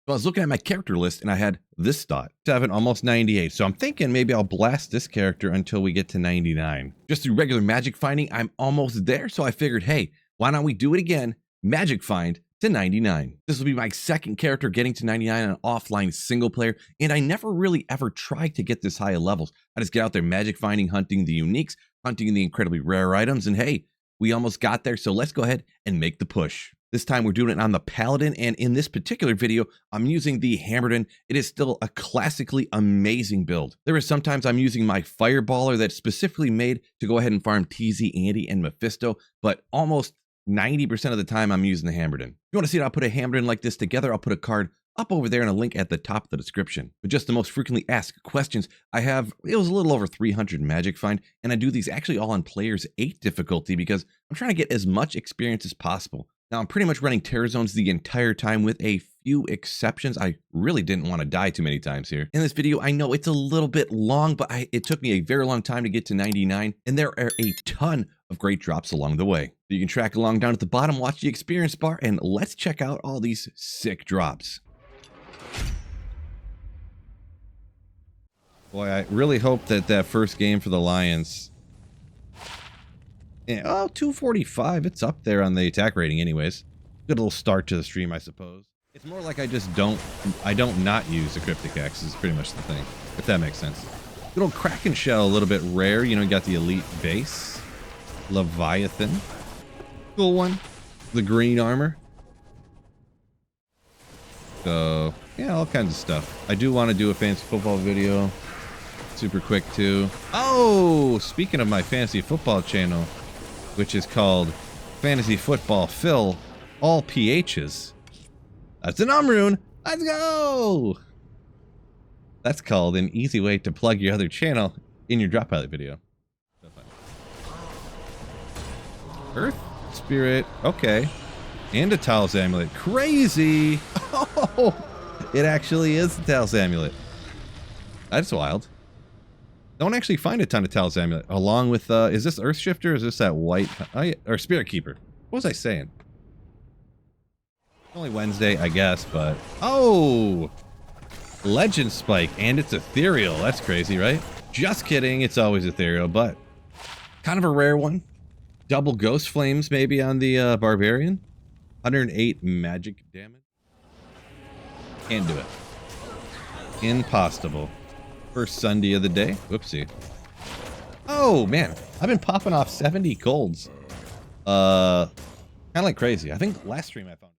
So I was looking at my character list and I had this thought, 7, almost 98. So I'm thinking maybe I'll blast this character until we get to 99. Just through regular magic finding, I'm almost there. So I figured, hey, why don't we do it again? Magic find to 99. This will be my second character getting to 99 on an offline single player. And I never really ever tried to get this high of levels. I just get out there magic finding, hunting the uniques, hunting the incredibly rare items. And hey, we almost got there. So let's go ahead and make the push. This time we're doing it on the Paladin, and in this particular video, I'm using the Hammerden. It is still a classically amazing build. There are sometimes I'm using my Fireballer that's specifically made to go ahead and farm TZ, Andy, and Mephisto, but almost 90% of the time I'm using the Hammerden. If you want to see how I put a Hammerden like this together, I'll put a card up over there and a link at the top of the description. But just the most frequently asked questions I have, it was a little over 300 magic find, and I do these actually all on players 8 difficulty because I'm trying to get as much experience as possible. Now, I'm pretty much running Terror Zones the entire time with a few exceptions. I really didn't want to die too many times here. In this video, I know it's a little bit long, but it took me a very long time to get to 99, and there are a ton of great drops along the way. You can track along down at the bottom, watch the experience bar, and let's check out all these sick drops. Boy, I really hope that first game for the Lions... Yeah, oh, 245. It's up there on the attack rating anyways. Good little start to the stream, I suppose. It's more like I don't not use the Cryptic X is pretty much the thing, if that makes sense. Good old Kraken Shell, a little bit rare. You know, you got the Elite Base. Leviathan. Cool one. The green armor. So, yeah, all kinds of stuff. I do want to do a fantasy football video. Super quick, too. Oh, speaking of my fantasy football channel, which is called Fantasy Football Phil, all PHs. That's an Umrune. Let's go! That's called an easy way to plug your other channel in your Drop Pilot video. Earth Spirit, okay. And a Talos Amulet. Crazy! Oh, it actually is a Talos Amulet. That's wild. Don't actually find a ton of Talos Amulet. Along with, is this Earth Shifter or is this that white, or Spirit Keeper? What was I saying? Only Wednesday, I guess, but... Oh! Legend Spike, and it's ethereal. That's crazy, right? Just kidding, it's always ethereal, but... kind of a rare one. Double Ghost Flames, maybe, on the Barbarian. 108 magic damage. Can't do it. Impossible. First Sunday of the day. Whoopsie. Oh, man. I've been popping off 70 golds. Kind of like crazy. I think last stream I found...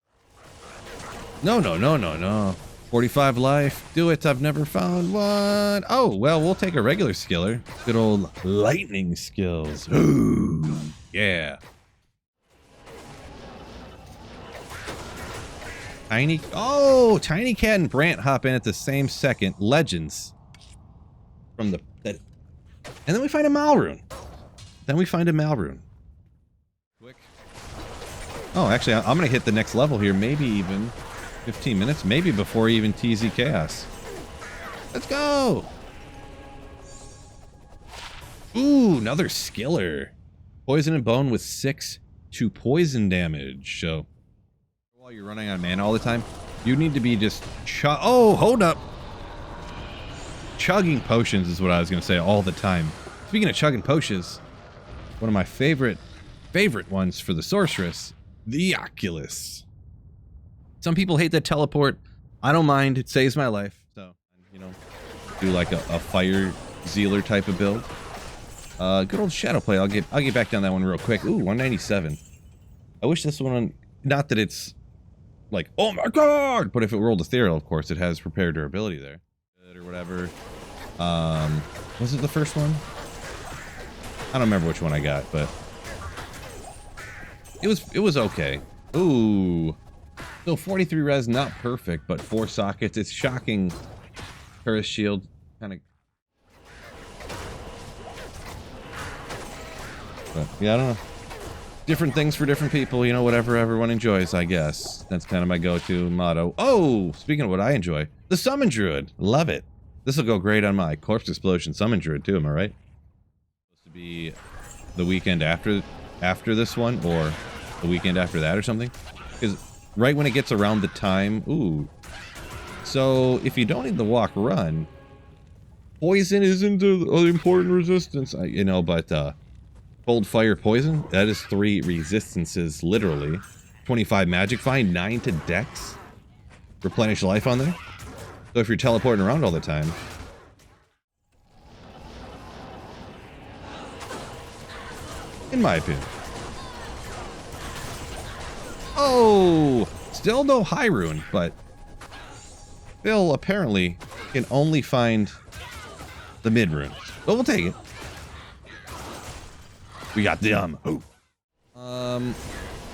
No. 45 life. Do it. I've never found one. Oh, well, we'll take a regular skiller. Good old lightning skills. Ooh, yeah. Tiny... Oh, Tiny Cat and Brant hop in at the same second. Legends. From the... and then we find a Malrune. Quick. Oh, actually, I'm going to hit the next level here. Maybe even 15 minutes. Maybe before even TZ Chaos. Let's go! Ooh, another skiller. Poison and Bone with 6 to poison damage. So, while you're running on mana all the time, you need to be just... Oh, hold up! Chugging potions is what I was going to say all the time. Speaking of chugging potions, one of my favorite ones for the sorceress, the Oculus. Some people hate that teleport. I don't mind. It saves my life. So, you know, do like a fire zealer type of build. Good old shadow play. I'll get back down that one real quick. Ooh, 197. I wish this one, not that it's like, oh my god, but if it rolled ethereal, of course, it has prepared durability there. Or whatever. Was it the first one? I don't remember which one I got, but it was okay. Ooh. So 43 res, not perfect, but 4 sockets. It's shocking. Curse shield kind of. But yeah, I don't know. Different things for different people, you know, whatever everyone enjoys, I guess. That's kind of my go-to motto. Oh, speaking of what I enjoy, the Summon Druid. Love it. This will go great on my Corpse Explosion Summon Druid too, am I right? Supposed to be the weekend after this one, or the weekend after that or something. Because right when it gets around the time, ooh, So if you don't need the walk run, poison isn't an important resistance, you know, but cold fire poison, that is 3 resistances, literally. 25 magic find, 9 to dex. Replenish life on there. So if you're teleporting around all the time. In my opinion. Oh! Still no high rune, but Phil apparently can only find the mid runes. But we'll take it. We got them. Oh.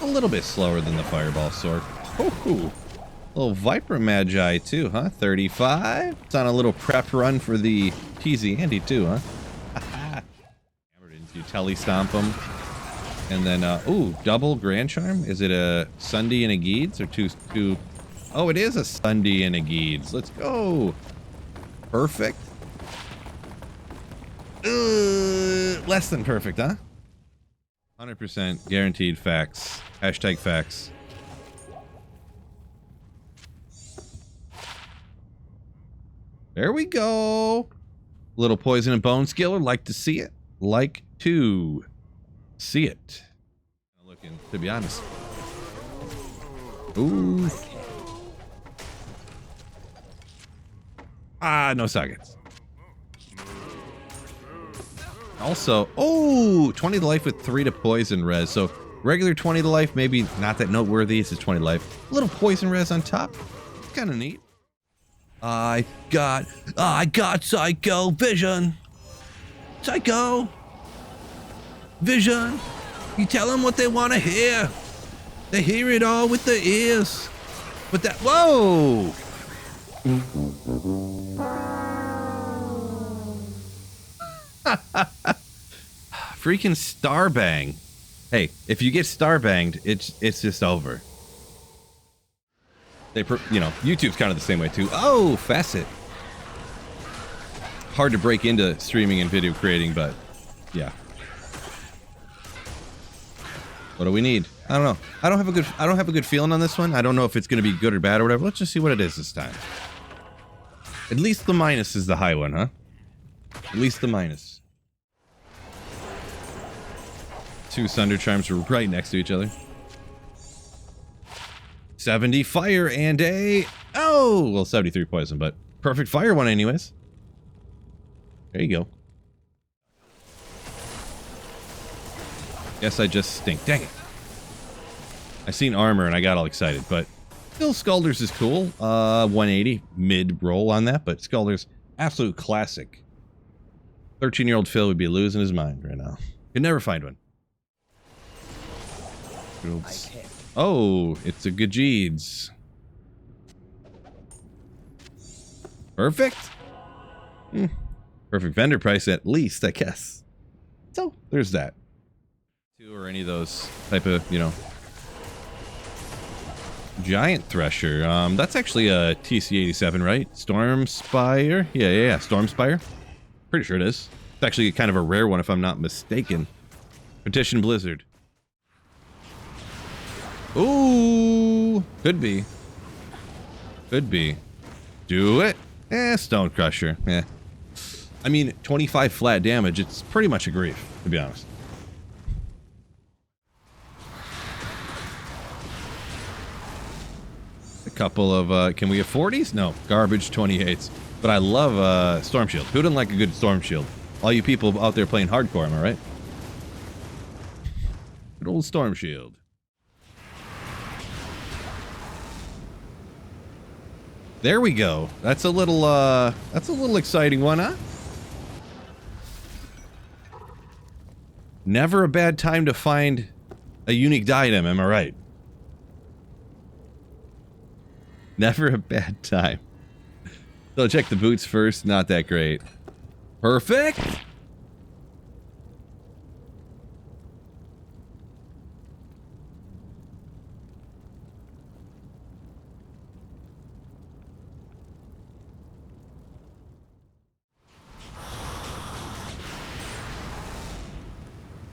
A little bit slower than the fireball sword. Oh, little Viper Magi too, huh? 35. It's on a little prep run for the TZ Andy too, huh? You telly stomp them. And then, ooh, double Grand Charm. Is it a Sunday and a Geeds or two? Oh, it is a Sunday and a Geeds. Let's go. Perfect. Less than perfect, huh? 100% guaranteed facts. Hashtag facts. There we go. Little poison and bone skiller. Like to see it. Like to see it. Looking, to be honest. Ooh. Ah, no sockets. Also, oh, 20 to life with 3 to poison res. So regular 20 to life, maybe not that noteworthy. This is 20 to life. A little poison res on top. Kind of neat. I got psycho vision. Psycho vision. You tell them what they want to hear. They hear it all with their ears. But that, whoa. Freaking starbang. Hey, if you get starbanged, it's just over. You know, YouTube's kind of the same way too. Oh, facet. Hard to break into streaming and video creating, but yeah. What do we need? I don't know. I don't have a good feeling on this one. I don't know if it's going to be good or bad or whatever. Let's just see what it is this time. At least the minus is the high one, huh? At least the minus. 2 Sunder Charms are right next to each other. 70 fire and a... Oh! Well, 73 poison, but perfect fire one anyways. There you go. Guess I just stink. Dang it. I seen armor and I got all excited, but still Scalders is cool. 180 mid roll on that, but Scalders, absolute classic. 13-year-old Phil would be losing his mind right now. Could never find one. Oops. Oh, it's a Gajeeds. Perfect. Perfect vendor price at least, I guess. So, there's that. 2 or any of those type of, you know. Giant Thresher. That's actually a TC-87, right? Stormspire? Yeah, Stormspire. Pretty sure it is. It's actually kind of a rare one if I'm not mistaken. Petition Blizzard. Ooh, could be. Could be. Do it. Stone Crusher. I mean, 25 flat damage. It's pretty much a grief, to be honest. A couple of, can we have 40s? No, garbage 28s. But I love Storm Shield. Who doesn't like a good Storm Shield? All you people out there playing hardcore, am I right? Good old Storm Shield. There we go. That's a little exciting one, huh? Never a bad time to find a unique item, am I right? Never a bad time. So check the boots first, not that great. Perfect!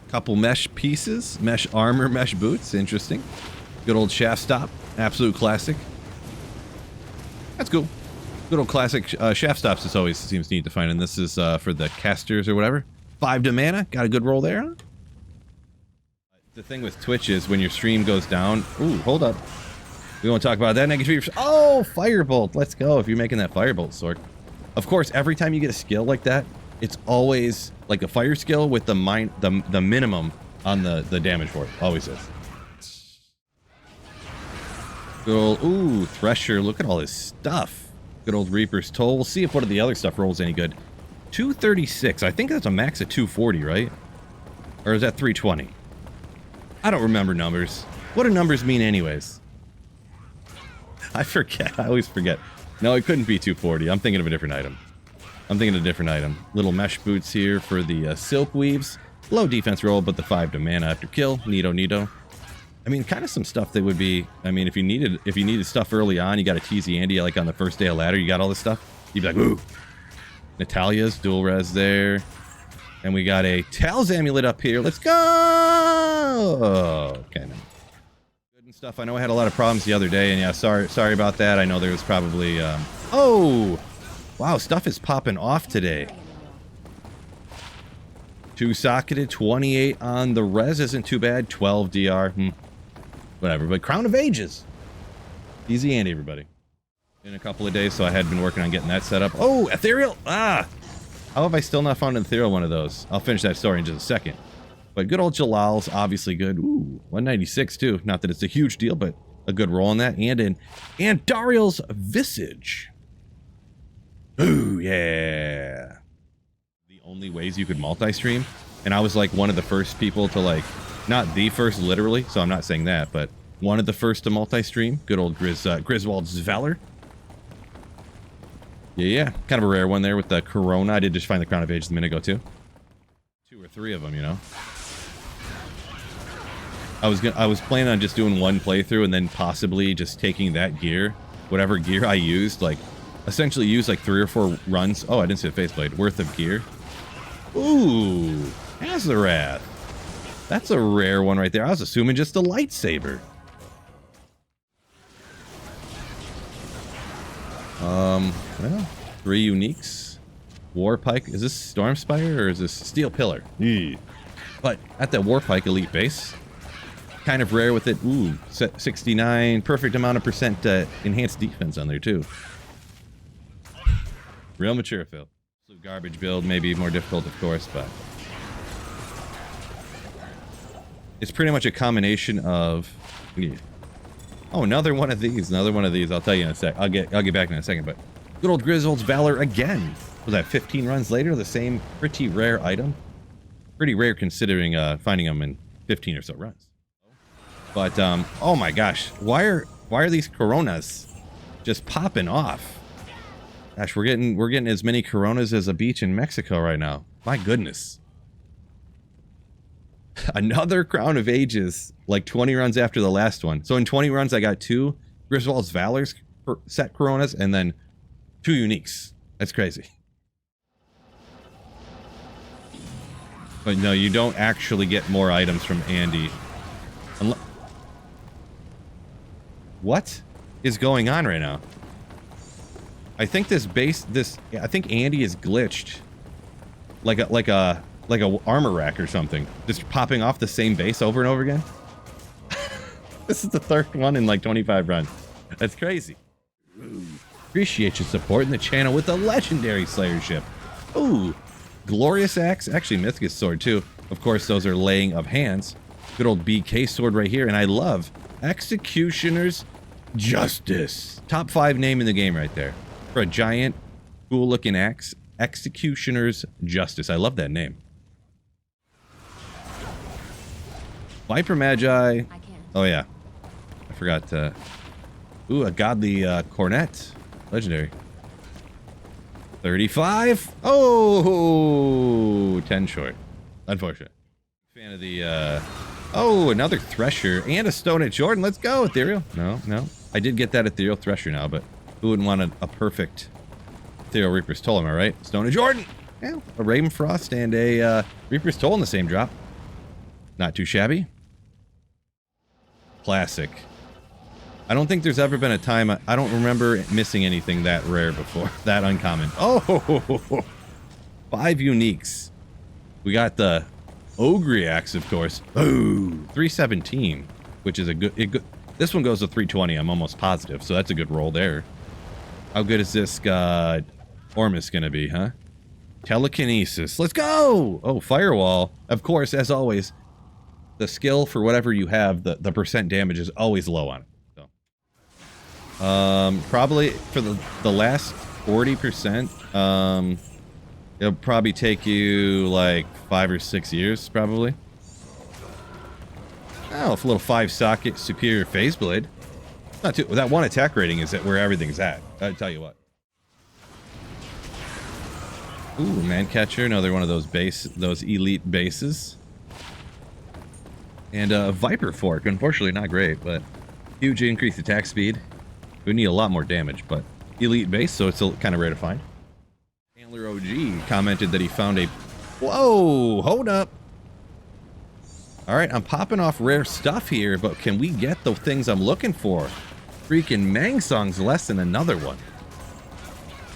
Couple mesh pieces, mesh armor, mesh boots, interesting. Good old shaft stop, absolute classic. That's cool. Good old classic shaft stops. This always seems neat to find, and this is for the casters or whatever. 5 to mana. Got a good roll there. Huh? The thing with Twitch is when your stream goes down. Ooh, hold up. We won't talk about that. Negative. Oh, Firebolt. Let's go. If you're making that Firebolt sword. Of course, every time you get a skill like that, it's always like a fire skill with the minimum on the damage for it. Always is. Good old, ooh, Thresher. Look at all this stuff. Good old Reaper's Toll. We'll see if one of the other stuff rolls any good. 236. I think that's a max of 240, right? Or is that 320? I don't remember numbers. What do numbers mean anyways? I forget. I always forget. No, it couldn't be 240. I'm thinking of a different item. Little mesh boots here for the silk weaves. Low defense roll, but the 5 to mana after kill. Neato. I mean, kind of some stuff that would be. I mean, if you needed stuff early on, you got a TZ Andy like on the first day of ladder. You got all this stuff. You'd be like, ooh. Natalia's dual res there, and we got a Tal's amulet up here. Let's go. Okay. No. Good and stuff. I know I had a lot of problems the other day, and yeah, sorry about that. I know there was probably. Oh, wow, stuff is popping off today. 2 socketed, 28 on the res isn't too bad. 12 DR. Whatever, but Crown of Ages. Easy Andy, everybody. In a couple of days, so I had been working on getting that set up. Oh, Ethereal! Ah! How have I still not found an Ethereal one of those? I'll finish that story in just a second. But good old Jalal's obviously good. Ooh, 196 too. Not that it's a huge deal, but a good roll on that. And Dariel's Visage. Ooh, yeah. The only ways you could multi-stream. And I was like one of the first people to like, not the first literally, so I'm not saying that, but one of the first to multi-stream. Good old Griswold's Valor. Yeah. Kind of a rare one there with the Corona. I did just find the Crown of Ages a minute ago too. 2 or 3 of them, you know. I was planning on just doing one playthrough and then possibly just taking that gear, whatever gear I used, like essentially use like 3 or 4 runs. Oh, I didn't see a faceplate worth of gear. Ooh, Azarath. That's a rare one right there. I was assuming just a lightsaber. Well, 3 uniques. Warpike. Is this Stormspire or is this Steel Pillar? Yeah. But at that Warpike Elite base, kind of rare with it. Ooh, 69. Perfect amount of percent enhanced defense on there too. Real mature Phil. Garbage build, maybe more difficult, of course, but it's pretty much a combination of. Yeah. Oh, another one of these. I'll tell you in a sec. I'll get back in a second. But good old Griswold's Valor again. Was that 15 runs later? The same pretty rare item. Pretty rare considering finding them in 15 or so runs. But oh my gosh, why are these Coronas just popping off? Gosh, we're getting as many Coronas as a beach in Mexico right now. My goodness. Another Crown of Ages, like 20 runs after the last one. So in 20 runs, I got 2 Griswold's Valors set Coronas and then 2 uniques. That's crazy. But no, you don't actually get more items from Andy. What is going on right now? I think I think Andy is glitched. Like a armor rack or something. Just popping off the same base over and over again. This is the 3rd one in like 25 runs. That's crazy. Ooh. Appreciate your support in the channel with a legendary Slayer ship. Ooh. Glorious Axe. Actually, Mythicus Sword too. Of course, those are laying of hands. Good old BK sword right here. And I love Executioner's Justice. Top 5 name in the game right there. For a giant, cool-looking axe. Executioner's Justice. I love that name. Viper Magi. Oh, yeah. I forgot. Ooh, a godly cornet. Legendary. 35. Oh, 10 short. Unfortunate. Fan of the... Oh, another Thresher and a Stone at Jordan. Let's go, Ethereal. No. I did get that Ethereal Thresher now, but who wouldn't want a perfect Ethereal Reaper's Toll, am I right? Stone at Jordan. Yeah, a Ravenfrost and a Reaper's Toll in the same drop. Not too shabby. Classic. I don't think there's ever been a time, I don't remember missing anything that rare before, that uncommon. Oh, 5 uniques. We got the Ogriax, of course. Oh, 317, which is a good, this one goes to 320, I'm almost positive, so that's a good roll there. How good is this Ormus gonna be, huh? Telekinesis, let's go! Oh, Firewall, of course, as always. The skill for whatever you have, the percent damage is always low on it. So, probably for the last 40%, it'll probably take you like 5 or 6 years, probably. Oh, if a little 5-socket superior phase blade. Not too. That 1 attack rating is at where everything's at. I'll tell you what. Ooh, man catcher, another one of those elite bases. And Viper Fork, unfortunately not great, but huge increased attack speed. We need a lot more damage, but elite base, so it's kind of rare to find. Handler OG commented that he found a... Whoa, hold up. All right, I'm popping off rare stuff here, but can we get the things I'm looking for? Freaking Mangsong's less than another one.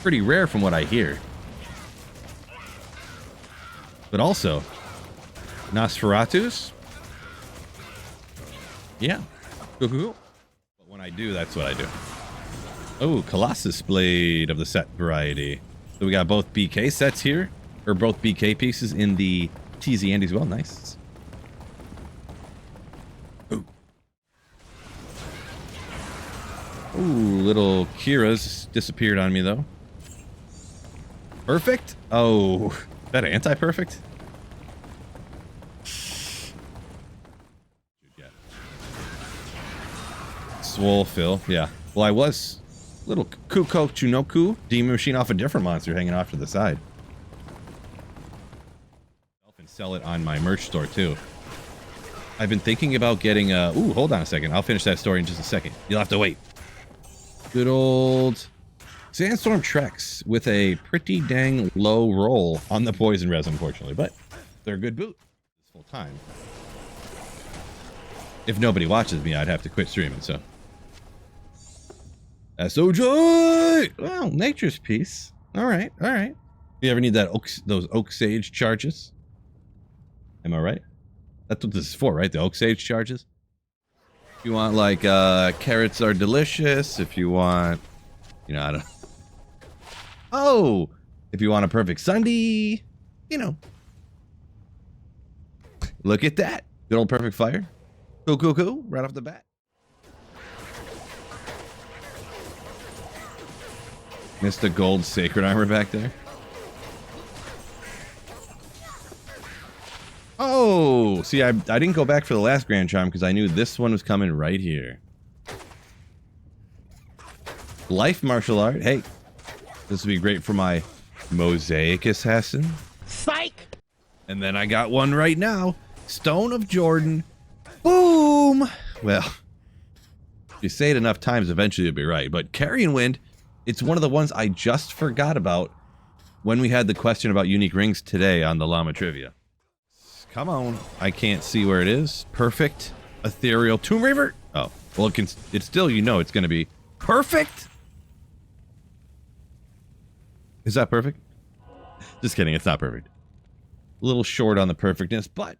Pretty rare from what I hear. But also, Nosferatus? Yeah. But when I do, that's what I do. Oh, Colossus Blade of the set variety. So we got both BK sets here, or both BK pieces in the TZ Andy as well. Nice. Ooh. Ooh, little Kira's disappeared on me though. Perfect? Oh, is that anti-perfect? SweetPhil, yeah. Well, I was little Kuko Chunoku demon machine off a different monster hanging off to the side. I can sell it on my merch store too. I've been thinking about getting a... Ooh, hold on a second. I'll finish that story in just a second. You'll have to wait. Good old Sandstorm Treks with a pretty dang low roll on the poison res, unfortunately, but they're a good boot. It's full time. If nobody watches me, I'd have to quit streaming, so... SOJ! Well, Nature's Peace. Alright, alright. You ever need that those Oak Sage charges? Am I right? That's what this is for, right? The Oak Sage charges? If you want, like, carrots are delicious. If you want... You know, I don't... Oh! If you want a perfect Sunday. You know. Look at that. Good old perfect fire. Cool, cool, cool. Right off the bat. Missed the gold sacred armor back there. Oh, see, I didn't go back for the last Grand Charm because I knew this one was coming right here. Life martial art. Hey, this would be great for my Mosaic Assassin. Psych! And then I got one right now. Stone of Jordan. Boom! Well, if you say it enough times, eventually you'll be right. But Carrion Wind, it's one of the ones I just forgot about when we had the question about unique rings today on the Llama Trivia. Come on. I can't see where it is. Perfect. Ethereal Tomb Reaver. Oh, well, it's still, you know, it's going to be perfect. Is that perfect? Just kidding. It's not perfect. A little short on the perfectness, but...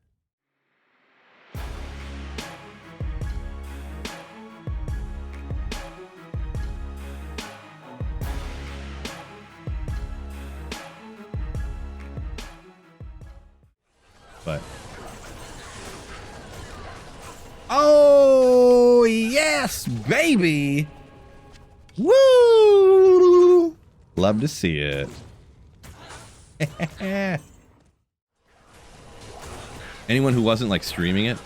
Oh, yes, baby. Woo! Love to see it. Anyone who wasn't like streaming it?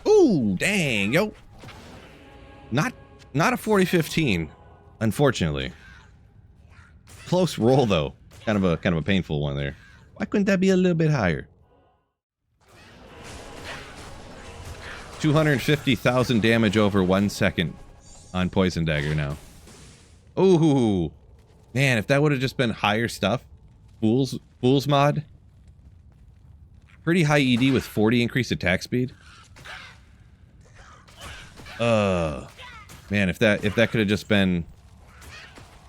Ooh, dang, yo. Not a 40-15, unfortunately. Close roll though. Kind of a painful one there. Why couldn't that be a little bit higher? 250,000 damage over 1 second on Poison Dagger now. Ooh, man, if that would have just been higher stuff. Fool's mod. Pretty high ED with 40 increased attack speed. Man, if that could have just been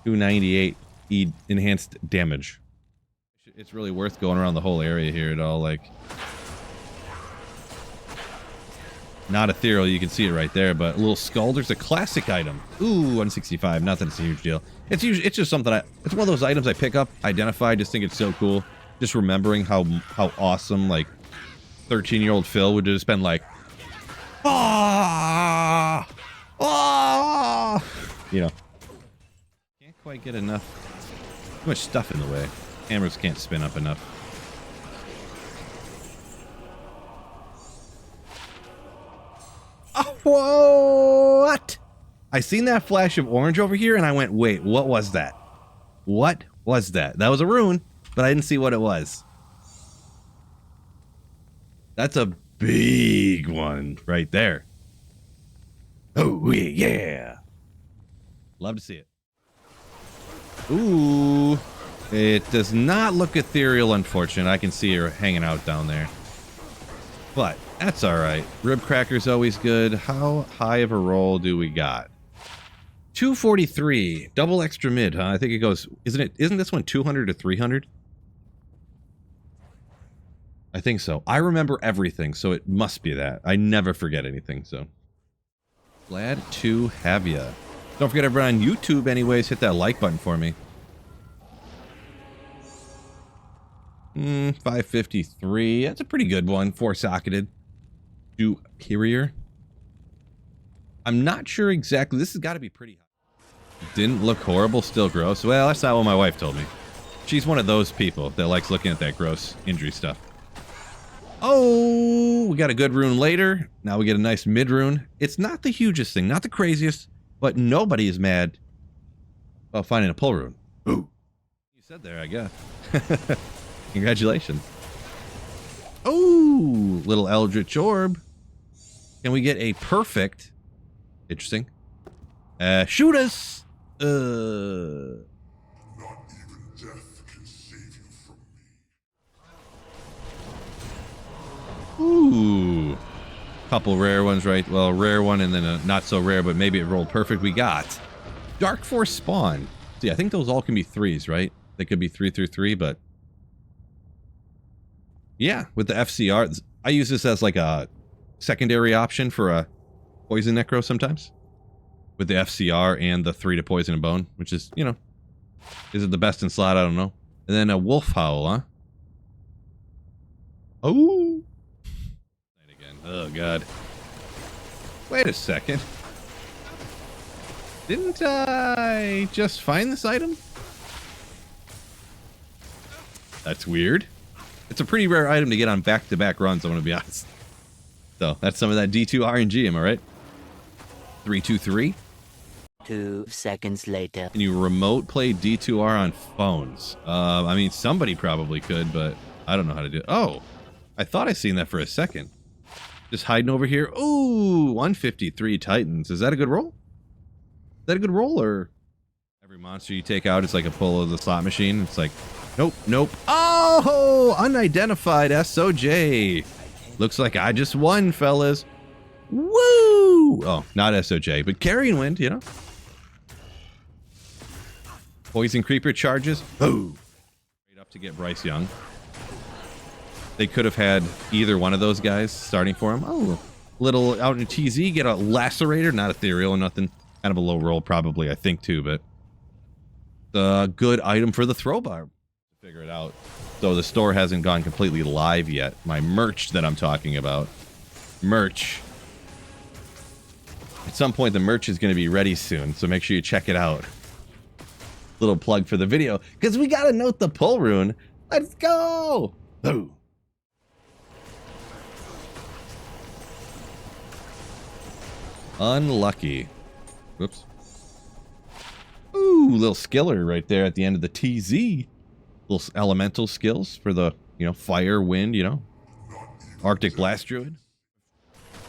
298 enhanced damage. It's really worth going around the whole area here at all. Like, not ethereal, you can see it right there, but a little skull. There's a classic item. Ooh, 165. Not that it's a huge deal. It's just something it's one of those items I pick up, identify, just think it's so cool. Just remembering how awesome, like, 13-year-old Phil would just been like, ah, ah, you know. Can't quite get enough. Too much stuff in the way. Hammers can't spin up enough. Oh, what? I seen that flash of orange over here, and I went, wait, what was that? What was that? That was a rune, but I didn't see what it was. That's a big one right there. Oh, yeah. Love to see it. Ooh. It does not look ethereal, unfortunately. I can see her hanging out down there. But that's all right. Rib cracker's always good. How high of a roll do we got? 243. Double extra mid, huh? I think it goes... Isn't this one 200 to 300? I think so. I remember everything, so it must be that. I never forget anything, so... Glad to have ya. Don't forget everyone on YouTube anyways. Hit that like button for me. 553. That's a pretty good one. 4-socketed. Superior. I'm not sure exactly. This has got to be pretty high. Didn't look horrible. Still gross. Well, that's not what my wife told me. She's one of those people that likes looking at that gross injury stuff. Oh, we got a good rune later. Now we get a nice mid rune. It's not the hugest thing. Not the craziest. But nobody is mad about finding a pull rune. Ooh. You said there, I guess. Congratulations. Oh, little Eldritch Orb. Can we get a perfect? Interesting. Shoot us. Not even death can save you from me. Ooh. Couple rare ones, right? Well, a rare one and then a not so rare, but maybe it rolled perfect. We got Dark Force Spawn. See, I think those all can be 3s, right? They could be 3 through 3, but yeah, with the FCR, I use this as like a secondary option for a poison necro sometimes. With the FCR and the 3 to poison and bone, which is, you know, is it the best in slot? I don't know. And then a wolf howl, huh? Oh. Again. Oh, God. Wait a second. Didn't I just find this item? That's weird. It's a pretty rare item to get on back-to-back runs, I'm going to be honest. So, that's some of that D2 RNG, am I right? 323. 2 seconds later. Can you remote play D2R on phones? I mean, somebody probably could, but I don't know how to do it. Oh, I thought I seen that for a second. Just hiding over here. Ooh, 153 Titans. Is that a good roll? Is that a good roll, or every monster you take out is like a pull of the slot machine? It's like, nope, nope. Oh, unidentified SOJ. Looks like I just won, fellas. Woo! Oh, not SOJ, but carrying wind, you know? Poison creeper charges. Oh! Straight up to get Bryce Young. They could have had either one of those guys starting for him. Oh, little out in TZ, get a lacerator, not ethereal or nothing. Kind of a low roll probably, I think, too, but the good item for the throw bar. Figure it out. So the store hasn't gone completely live yet. My merch that I'm talking about. Merch. At some point, the merch is going to be ready soon, so make sure you check it out. Little plug for the video, because we got to note the pull rune. Let's go! Oh. Unlucky. Whoops. Ooh, little skiller right there at the end of the TZ. Little elemental skills for the, you know, fire, wind, you know. Arctic Blast Druid.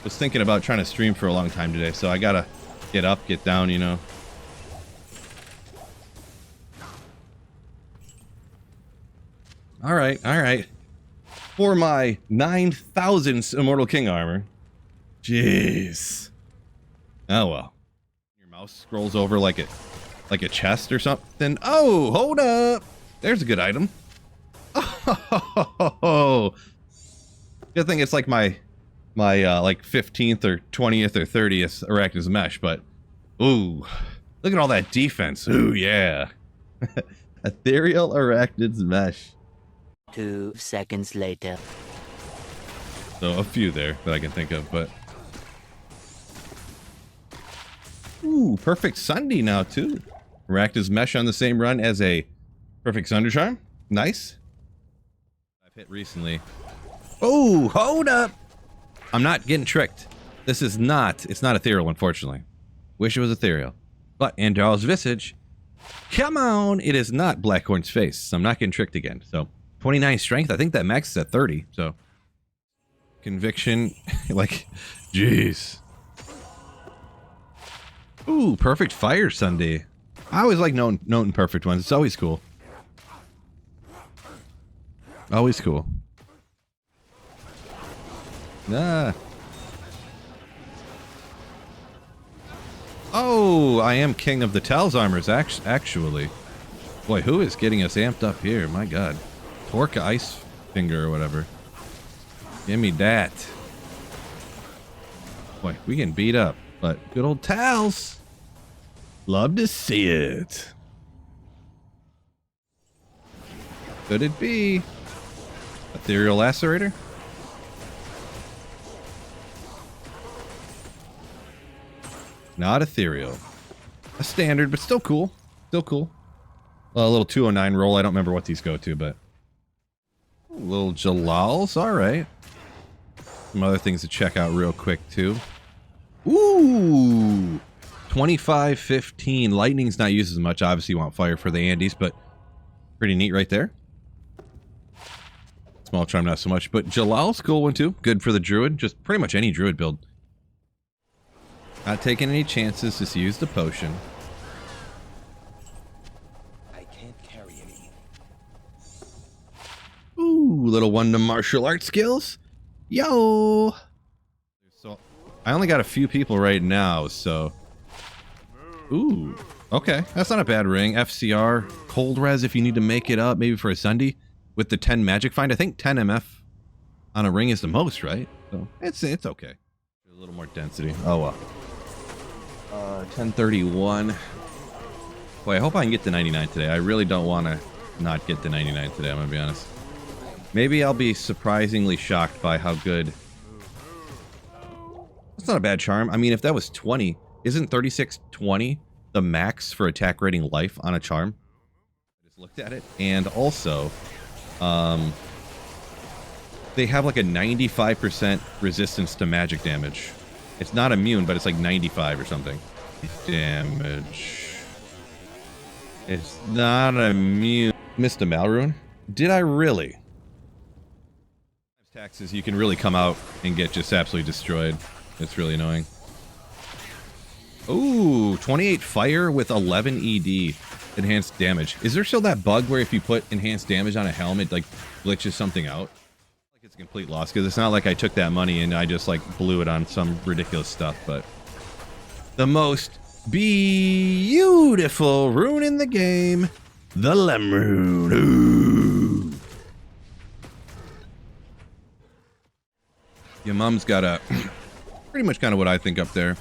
Was thinking about trying to stream for a long time today, so I gotta get up, get down, you know. Alright, alright. For my 9,000 Immortal King armor. Jeez. Oh well. Your mouse scrolls over like a chest or something. Oh, hold up. There's a good item. Oh, good thing it's like my like 15th or 20th or 30th Arachnid's Mesh, but ooh, look at all that defense. Ooh, yeah. Ethereal Arachnid's Mesh. 2 seconds later. So a few there that I can think of, but ooh, Perfect Sunday now too. Arachnid's Mesh on the same run as a Perfect Sunder Charm. Nice. I've hit recently. Oh, hold up. I'm not getting tricked. This is not, it's not ethereal, unfortunately. Wish it was ethereal. But Andar's Visage, come on, it is not Blackhorn's face. So I'm not getting tricked again. So 29 strength, I think that max is at 30. So conviction, like, jeez. Ooh, Perfect Fire Sunday. I always like noting perfect ones. It's always cool. Always cool. Ah. Oh, I am king of the Tal's armors, actually. Boy, who is getting us amped up here? My god. Torque Ice Finger or whatever. Give me that. Boy, we getting beat up. But good old Tal's. Love to see it. Could it be? Ethereal Lacerator? Not ethereal. A standard, but still cool. Still cool. Well, a little 209 roll. I don't remember what these go to, but... a little Jalal's. Alright. Some other things to check out real quick, too. Ooh! 25-15. Lightning's not used as much. Obviously, you want fire for the Andes, but... pretty neat right there. Small Charm, not so much. But Jalal's cool one, too. Good for the Druid. Just pretty much any Druid build. Not taking any chances, just use the potion. I can't carry any. Ooh, little one to martial arts skills. Yo! So, I only got a few people right now, so... ooh, okay. That's not a bad ring. FCR, cold res if you need to make it up, maybe for a Sunday. With the 10 magic find, I think 10 MF on a ring is the most, right? So, it's okay. A little more density. Oh, well. 1031. Boy, I hope I can get to 99 today. I really don't want to not get to 99 today, I'm going to be honest. Maybe I'll be surprisingly shocked by how good... that's not a bad charm. I mean, if that was 20, isn't 3620 the max for attack rating life on a charm? I just looked at it. And also, they have like a 95% resistance to magic damage. It's not immune, but it's like 95 or something. Damage. It's not immune. Missed a Malrune? Did I really? Taxes, you can really come out and get just absolutely destroyed. It's really annoying. Ooh, 28 fire with 11 ED. Enhanced damage. Is there still that bug where if you put enhanced damage on a helmet, like glitches something out? Like it's a complete loss, because it's not like I took that money and I just like blew it on some ridiculous stuff, but the most beautiful rune in the game, the Lem Rune. Ooh. Your mom's got a pretty much kind of what I think up there.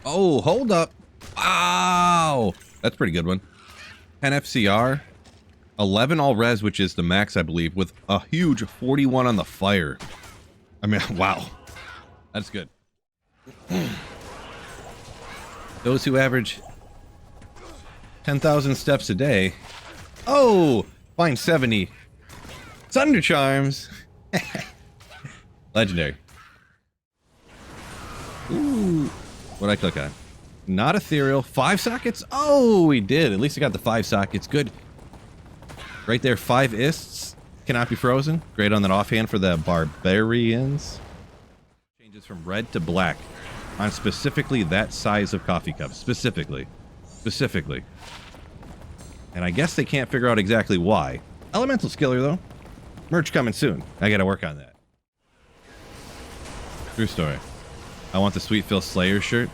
Oh, hold up. Wow. That's a pretty good one. 10 FCR. 11 all res, which is the max, I believe, with a huge 41 on the fire. I mean, wow. That's good. Those who average 10,000 steps a day. Oh, find 70 Thunder Charms. Legendary. Ooh. What'd I click on? Not ethereal. 5 sockets? Oh, we did. At least I got the 5 sockets. Good. Right there, 5 ists. Cannot be frozen. Great on that offhand for the barbarians. Changes from red to black on specifically that size of coffee cup. Specifically. And I guess they can't figure out exactly why. Elemental skiller, though. Merch coming soon. I gotta work on that. True story. I want the SweetPhil Slayer shirt.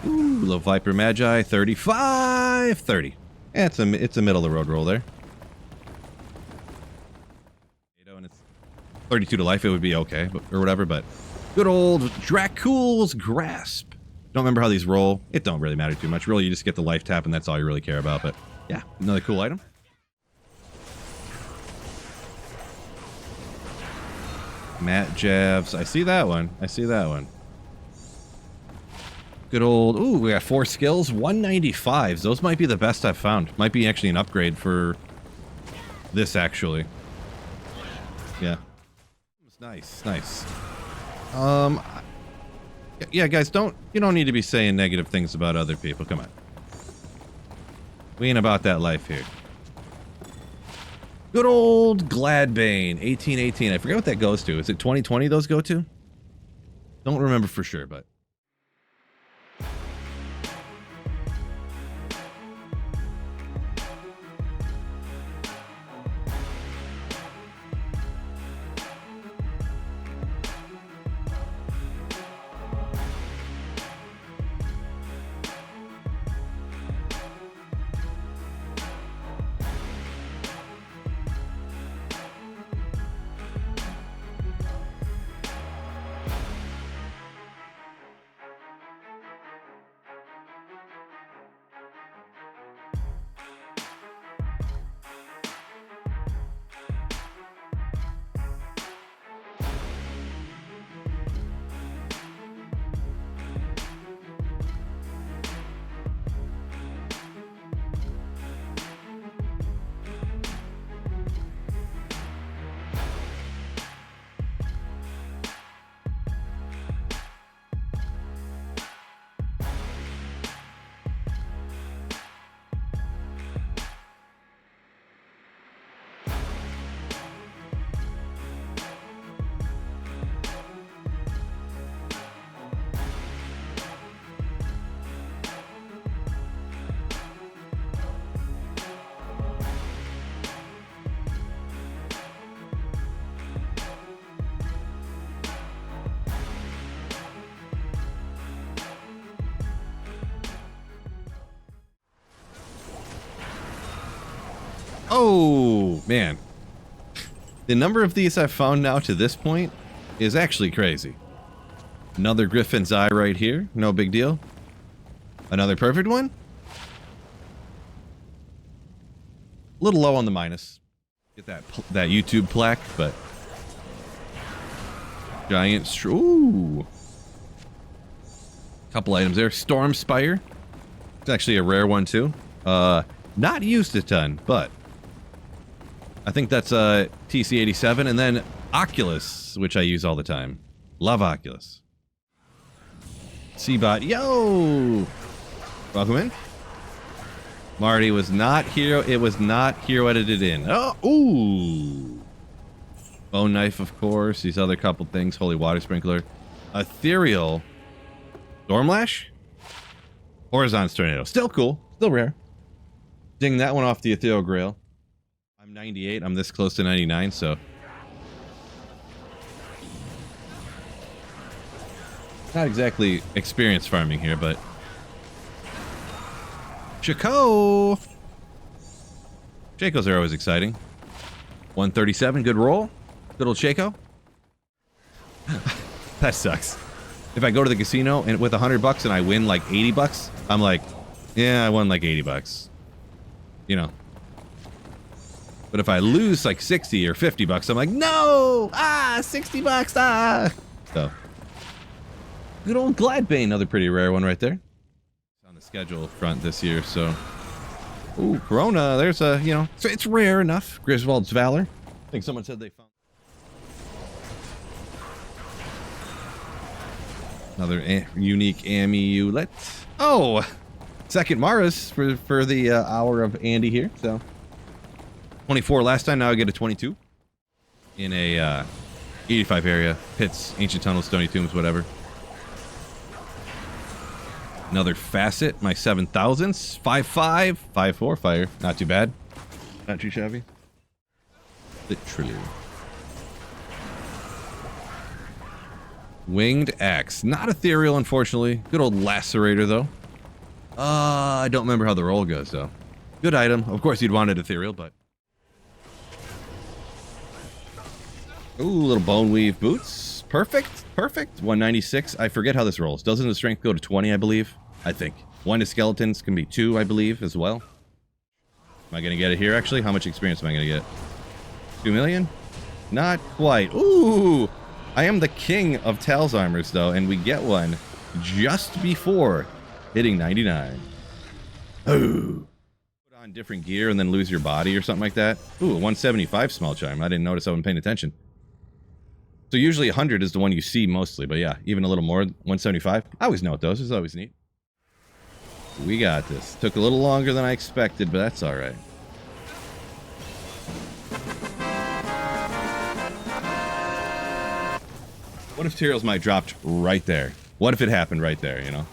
Ooh, little Viper Magi, 35, 30. Yeah, it's a middle of the road roll there. And it's 32 to life, it would be okay, but, or whatever, but good old Dracul's Grasp. Don't remember how these roll. It don't really matter too much. Really, you just get the life tap, and that's all you really care about, but yeah, another cool item. Matt Javs. I see that one. I see that one. Good old... Ooh, we got 4 skills. 195s. Those might be the best I've found. Might be actually an upgrade for this, actually. Yeah. It's nice. Nice. Yeah, guys, you don't need to be saying negative things about other people. Come on. We ain't about that life here. Good old Gladbane, 1818. I forget what that goes to. Is it 2020 those go to? Don't remember for sure, but... Oh, man. The number of these I've found now to this point is actually crazy. Another Griffin's Eye right here. No big deal. Another perfect one. A little low on the minus. Get that YouTube plaque, but... Giant... Ooh. Couple items there. Storm Spire. It's actually a rare one, too. Not used a ton, but... I think that's TC87, and then Oculus, which I use all the time. Love Oculus. Seabot, yo! Welcome in. Marty was not hero. It was not hero edited in. Oh, ooh! Bone Knife, of course. These other couple things. Holy Water Sprinkler. Ethereal. Stormlash? Horizon's Tornado. Still cool. Still rare. Ding that one off the Ethereal Grail. I'm 98. I'm this close to 99, so... Not exactly experience farming here, but... Chaco! Chacos are always exciting. 137, good roll. Good old Chaco. That sucks. If I go to the casino and with $100 and I win like 80 bucks, I'm like, yeah, I won like 80 bucks. You know. But if I lose like 60 or 50 bucks, I'm like, no! Ah, 60 bucks, ah! So. Good old Gladbane, another pretty rare one right there. It's on the schedule front this year, so. Ooh, Corona, there's a, you know, it's rare enough. Griswold's Valor. I think someone said they found. Another unique amulet. Oh! Second Maris for the hour of Andy here, so. 24 last time, now I get a 22. In a 85 area. Pits, Ancient Tunnels, Stony Tombs, whatever. Another Facet, my 7000s. 5.5, 5.4 fire. Not too bad. Not too shabby. Literally. Winged axe. Not ethereal, unfortunately. Good old lacerator, though. I don't remember how the roll goes, though. Good item. Of course, you'd want it ethereal, but... Ooh, little bone weave boots. Perfect. Perfect. 196. I forget how this rolls. Doesn't the strength go to 20, I believe? I think. 1 to skeletons can be 2, I believe, as well. Am I going to get it here, actually? How much experience am I going to get? 2 million? Not quite. Ooh! I am the king of Tal's armors, though, and we get one just before hitting 99. Ooh. Put on different gear and then lose your body or something like that. Ooh, a 175 small charm. I didn't notice I wasn't paying attention. So usually 100 is the one you see mostly, but yeah, even a little more, 175. I always note those. It's always neat. We got this. Took a little longer than I expected, but that's all right. What if Tyrell's might dropped right there? What if it happened right there, you know?